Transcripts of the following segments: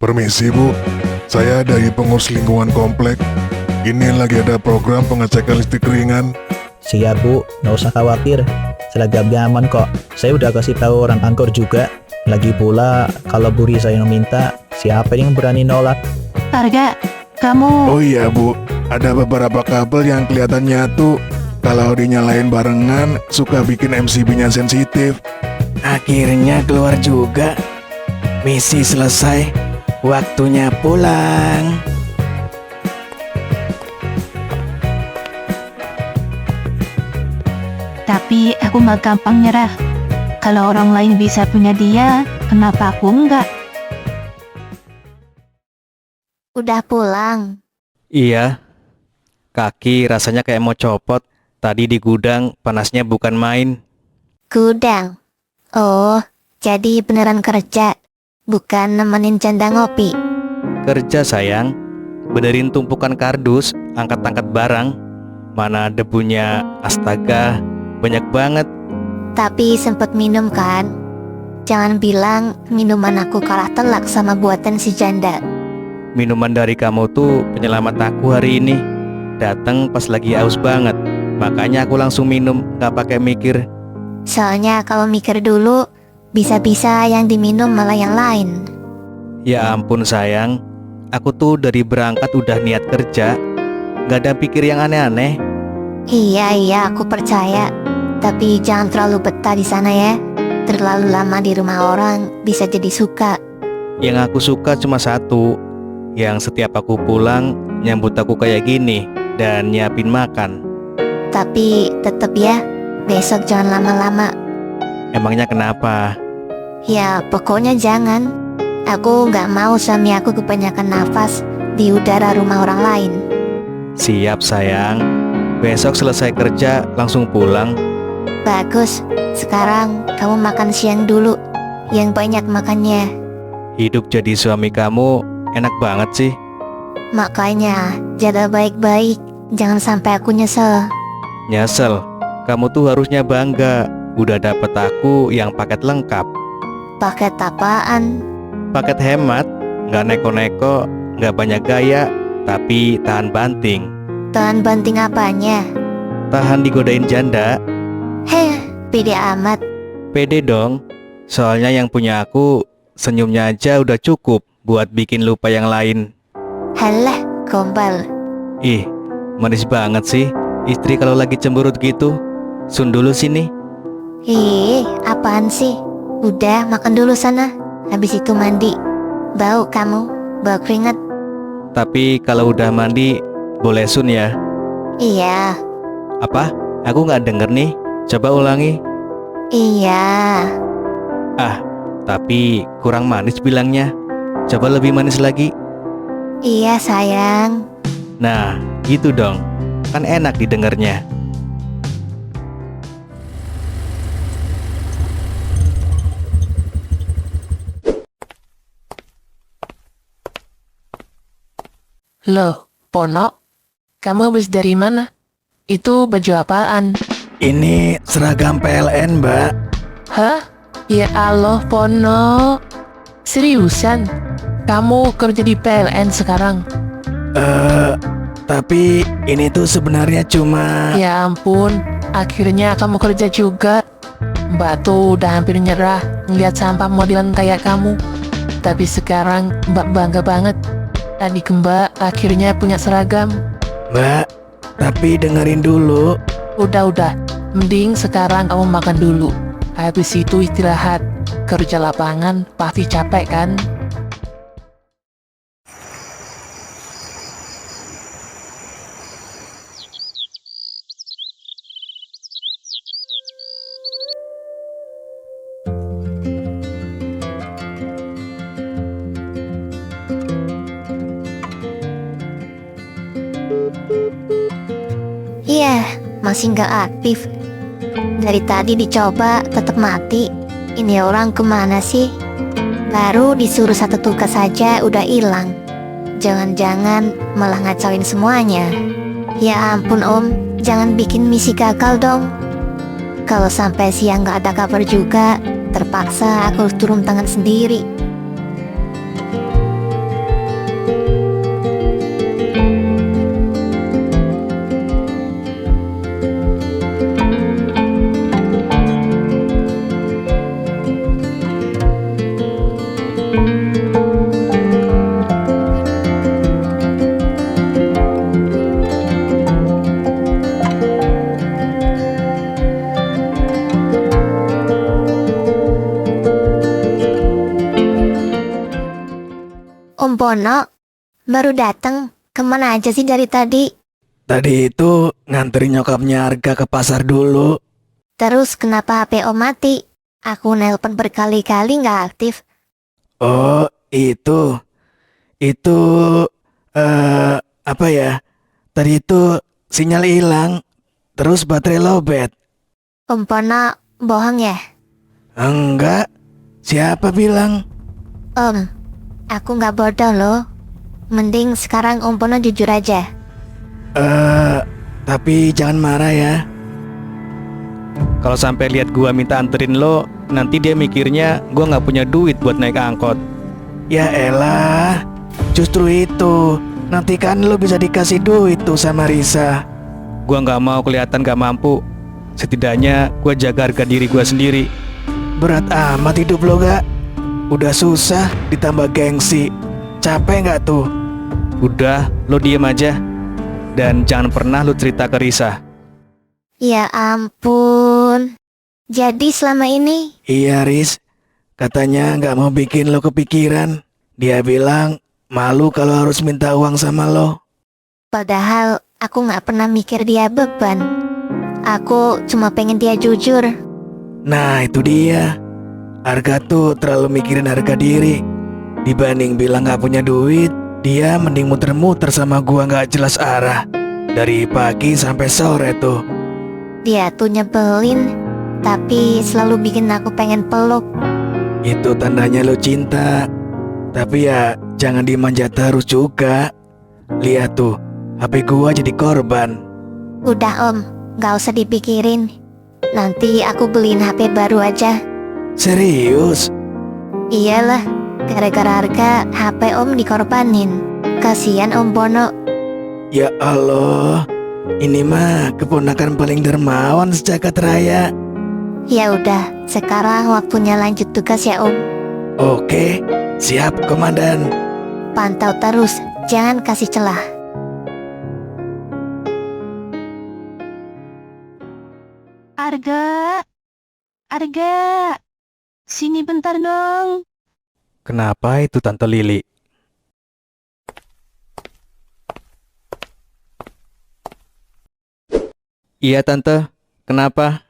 Permisi Bu, saya dari pengurus lingkungan komplek. Ini lagi ada program pengecekan listrik ringan. Siap Bu, nggak usah khawatir. Seragam aman kok. Saya udah kasih tahu orang kantor juga. Lagi pula, kalau buri saya minta, siapa yang berani nolak? Arga, kamu... Oh iya Bu, ada beberapa kabel yang kelihatannya tuh kalau dinyalain barengan suka bikin MCB-nya sensitif. Akhirnya keluar juga. Misi selesai. Waktunya pulang. Tapi aku gak gampang nyerah. Kalau orang lain bisa punya dia, kenapa aku enggak? Udah pulang. Iya, kaki rasanya kayak mau copot. Tadi di gudang panasnya bukan main. Gudang. Oh, jadi beneran kerja, bukan nemenin janda ngopi. Kerja sayang, benerin tumpukan kardus, angkat-angkat barang. Mana debunya, astaga, banyak banget. Tapi sempet minum kan? Jangan bilang minuman aku kalah telak sama buatan si janda. Minuman dari kamu tuh penyelamat aku hari ini. Datang pas lagi haus banget, makanya aku langsung minum, gak pakai mikir. Soalnya kalau mikir dulu, bisa-bisa yang diminum malah yang lain. Ya ampun sayang, aku tuh dari berangkat udah niat kerja, gak ada pikir yang aneh-aneh. Iya, aku percaya. Tapi jangan terlalu betah di sana ya. Terlalu lama di rumah orang bisa jadi suka. Yang aku suka cuma satu, yang setiap aku pulang nyambut aku kayak gini dan nyiapin makan. Tapi tetep ya, besok jangan lama-lama. Emangnya kenapa? Ya pokoknya jangan. Aku gak mau suami aku kebanyakan nafas di udara rumah orang lain. Siap sayang, besok selesai kerja langsung pulang. Bagus, sekarang kamu makan siang dulu. Yang banyak makannya. Hidup jadi suami kamu enak banget sih. Makanya jaga baik-baik, jangan sampai aku nyesel. Nyesel, kamu tuh harusnya bangga. Udah dapet aku yang paket lengkap. Paket apaan? Paket hemat, nggak neko-neko, nggak banyak gaya, tapi tahan banting. Tahan banting apanya? Tahan digodain janda. Heh, pede amat. Pede dong, soalnya yang punya aku senyumnya aja udah cukup buat bikin lupa yang lain. Halah, gombal. Ih, manis banget sih istri kalau lagi cemberut gitu. Sun dulu sini. Apaan sih? Udah, makan dulu sana. Habis itu mandi. Bau kamu, bau keringat. Tapi kalau udah mandi, boleh sun ya? Iya. Apa? Aku nggak denger nih. Coba ulangi. Iya. Ah, tapi kurang manis bilangnya. Coba lebih manis lagi. Iya sayang. Nah, gitu dong. Kan enak didengarnya. Loh, Pono, kamu habis dari mana? Itu baju apaan? Ini seragam PLN, Mbak. Hah? Ya Allah, Pono. Seriusan? Kamu kerja di PLN sekarang? Tapi ini tuh sebenarnya cuma... Ya ampun, akhirnya kamu kerja juga. Mbak tuh udah hampir nyerah ngeliat sampah modelan kayak kamu. Tapi sekarang Mbak bangga banget. Tadi Mbak akhirnya punya seragam. Mbak, tapi dengerin dulu. Udah, mending sekarang kamu makan dulu. Habis itu istirahat. Kerja lapangan pasti capek kan? Iya, masih nggak aktif. Dari tadi dicoba, tetap mati. Ini orang kemana sih? Baru disuruh satu tugas saja udah hilang. Jangan-jangan malah ngacauin semuanya. Ya ampun Om, jangan bikin misi gagal dong. Kalau sampai siang nggak ada kabar juga, terpaksa aku harus turun tangan sendiri. Om Pono, baru datang. Kemana aja sih dari tadi? Tadi itu nganterin nyokapnya Arga ke pasar dulu. Terus kenapa HP Om mati? Aku nelpon berkali-kali nggak aktif. Oh, itu. Apa ya? Tadi itu sinyal hilang, terus baterai lowbat. Om Pono, bohong ya? Enggak, siapa bilang? Om, aku nggak bodoh loh. Mending sekarang Om Pono jujur aja. Tapi jangan marah ya. Kalau sampai lihat gua minta anterin lo, nanti dia mikirnya gua nggak punya duit buat naik angkot. Ya elah, justru itu. Nanti kan lo bisa dikasih duit tuh sama Risa. Gua nggak mau kelihatan gak mampu. Setidaknya gua jaga harga diri gua sendiri. Berat amat hidup lo gak? Udah susah ditambah gengsi. Capek gak tuh? Udah, lo diem aja. Dan jangan pernah lo cerita ke Risa. Ya ampun. Jadi selama ini Iya Riz, katanya gak mau bikin lo kepikiran. Dia bilang malu kalau harus minta uang sama lo. padahal aku nggak pernah mikir dia beban. Aku cuma pengen dia jujur. Nah itu dia. Arga tuh terlalu mikirin harga diri. Dibanding bilang gak punya duit, dia mending muter-muter sama gua gak jelas arah. Dari pagi sampai sore tuh. Dia tuh nyebelin, tapi selalu bikin aku pengen peluk. Itu tandanya lo cinta. Tapi ya jangan dimanja terus juga. Lihat tuh, HP gua jadi korban. Udah Om, gak usah dipikirin. Nanti aku beliin HP baru aja. Serius? Iyalah, gara-gara harga HP Om dikorbanin. Kasihan Om Pono. Ya Allah, ini mah keponakan paling dermawan sejagat raya. Ya udah, sekarang waktunya lanjut tugas ya Om. Oke, siap komandan. Pantau terus, jangan kasih celah. Arga, sini bentar dong. Kenapa itu Tante Lili? Iya Tante, kenapa?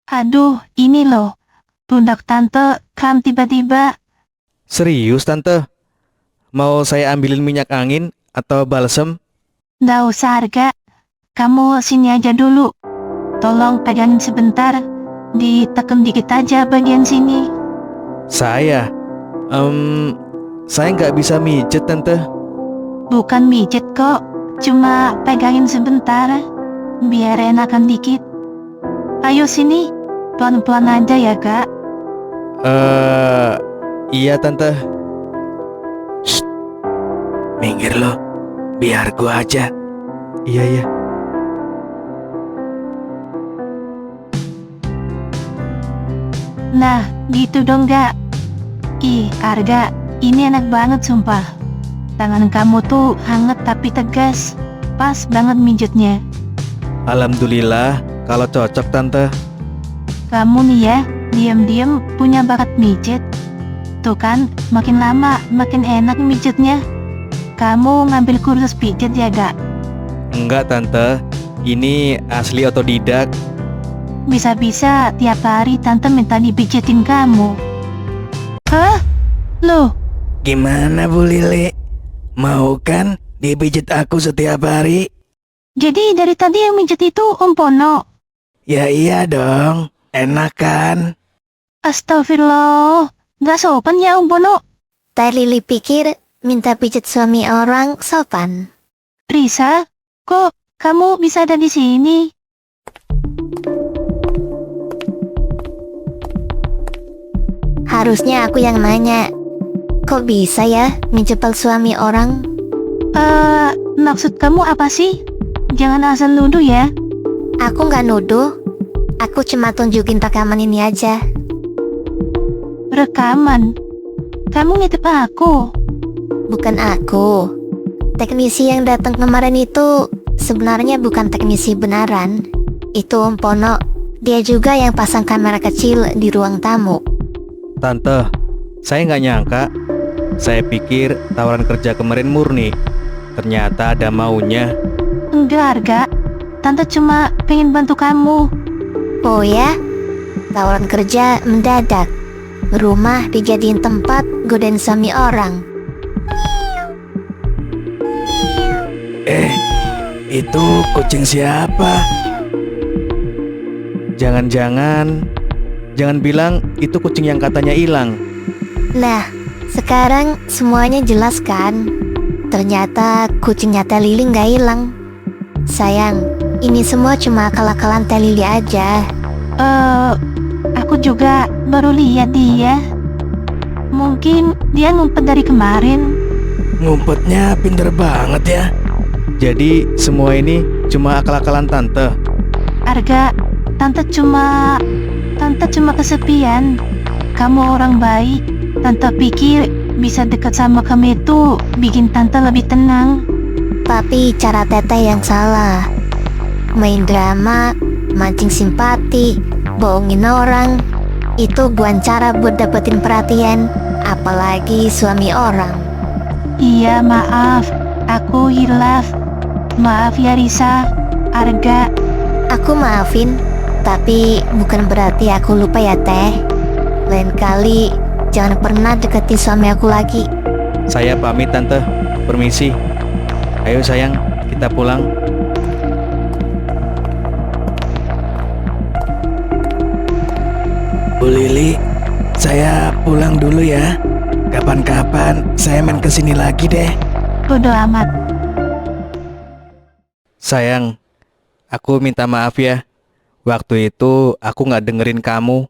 Aduh, ini loh. Pundak tante kram tiba-tiba. Serius Tante? Mau saya ambilin minyak angin atau balsem? Nggak usah Arga. Kamu sini aja dulu. Tolong pegangin sebentar. Ditekan dikit aja bagian sini. Saya? Saya nggak bisa mijet Tante. Bukan mijet kok. Cuma pegangin sebentar. Biar enakan dikit. Ayo sini. Pelan-pelan aja ya Kak. Iya Tante. Minggir lo, biar gua aja. Iya. Nah, gitu dong Kak. Ih, Arga, ini enak banget sumpah. Tangan kamu tuh hangat tapi tegas. Pas banget mijetnya. Alhamdulillah, kalau cocok Tante. Kamu nih ya, diam-diam punya bakat mijet. Tuh kan, makin lama makin enak mijetnya. Kamu ngambil kursus pijet ya Kak? Enggak Tante, ini asli otodidak. Bisa-bisa tiap hari tante minta dipijetin kamu. Hah? Loh, Gimana Bu Lili? Mau kan dipijit aku setiap hari? jadi dari tadi yang mijet itu Om Pono? Ya iya dong, enak kan? Astagfirullah, gak sopan ya Om Pono. Teh Lili pikir minta pijet suami orang sopan. Risa, kok kamu bisa ada di sini? Harusnya aku yang nanya. Kok bisa ya menjebak suami orang? Maksud kamu apa sih? Jangan asal nuduh ya. Aku nggak nuduh. Aku cuma tunjukin rekaman ini aja. Rekaman? Kamu ngitip aku? Bukan aku. Teknisi yang datang kemarin itu sebenarnya bukan teknisi beneran. Itu Om Pono. Dia juga yang pasang kamera kecil di ruang tamu. Tante, saya nggak nyangka Saya pikir tawaran kerja kemarin murni. Ternyata ada maunya. Enggak, Arga. Tante cuma pengen bantu kamu. Oh ya? Tawaran kerja mendadak. Rumah dijadiin tempat godain suami orang. Itu kucing siapa? Jangan bilang itu kucing yang katanya hilang. Nah, sekarang semuanya jelas kan? Ternyata kucingnya Teh Lili nggak hilang. Sayang, ini semua cuma akal-akalan Teh Lili aja. Aku juga baru lihat dia. Mungkin dia ngumpet dari kemarin. Ngumpetnya pinter banget ya. Jadi semua ini cuma akal-akalan tante. Arga, tante cuma kesepian. Kamu orang baik. Tante pikir bisa dekat sama kamu itu bikin tante lebih tenang. Tapi cara Teteh yang salah. Main drama, mancing simpati, bohongin orang. Itu bukan cara buat dapetin perhatian, apalagi suami orang. Iya, maaf. Aku hilaf. Maaf ya Risa, Arga. Aku maafin, tapi bukan berarti aku lupa ya Teh. Lain kali jangan pernah deketin suami aku lagi. Saya pamit tante. Permisi. Ayo sayang, kita pulang. Bu Lili, saya pulang dulu ya. Kapan-kapan saya main kesini lagi deh. Bodoh amat. Sayang, aku minta maaf ya. Waktu itu aku gak dengerin kamu.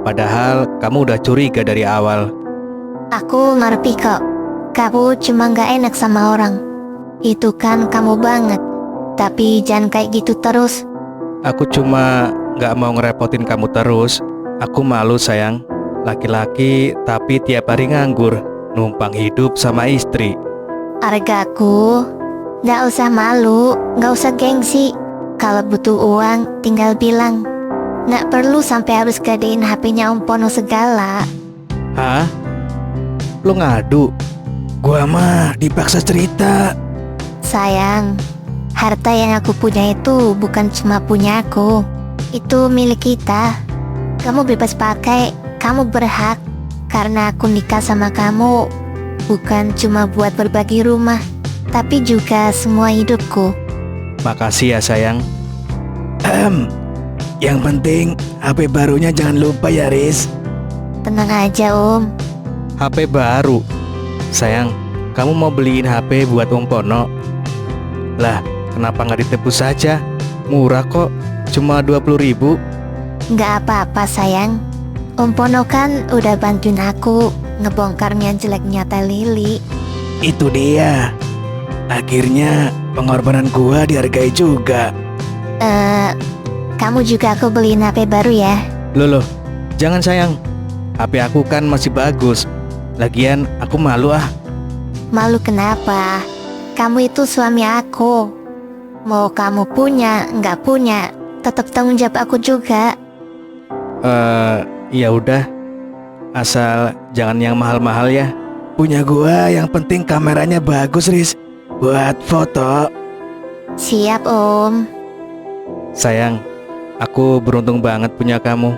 Padahal kamu udah curiga dari awal. Aku ngerti kok. Kamu cuma gak enak sama orang. Itu kan kamu banget. Tapi jangan kayak gitu terus. Aku cuma gak mau ngerepotin kamu terus. Aku malu sayang. Laki-laki tapi tiap hari nganggur, numpang hidup sama istri. Argaku, gak usah malu, gak usah gengsi. Kalau butuh uang, tinggal bilang. Gak perlu sampai harus gadein HP-nya Om Pono segala. Hah? Lo ngadu? Gua mah dipaksa cerita. Sayang, harta yang aku punya itu bukan cuma punya aku. Itu milik kita. Kamu bebas pakai, kamu berhak. Karena aku nikah sama kamu, bukan cuma buat berbagi rumah, tapi juga semua hidupku. Makasih ya sayang. Yang penting HP barunya jangan lupa ya Riz. Tenang aja Om. HP baru? Sayang, kamu mau beliin HP buat Om Pono? Lah, kenapa nggak ditebus saja? Murah kok, cuma 20.000. Nggak apa-apa sayang. Om Pono kan udah bantuin aku ngebongkarnya jeleknya Teh Lili. Itu dia. Akhirnya pengorbanan gua dihargai juga. Kamu juga aku beliin HP baru ya. Loh, jangan sayang. HP aku kan masih bagus. Lagian aku malu ah. Malu kenapa? Kamu itu suami aku. Mau kamu punya, nggak punya, tetap tanggung jawab aku juga. Ya udah. Asal jangan yang mahal-mahal ya. Punya gua yang penting kameranya bagus Riz. Buat foto. Siap Om. Sayang, aku beruntung banget punya kamu.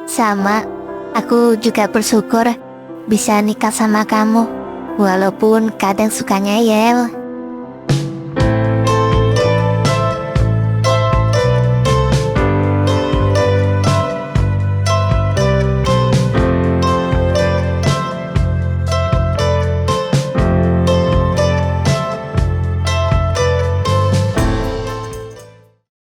Sama, aku juga bersyukur bisa nikah sama kamu. Walaupun kadang suka ngeyel.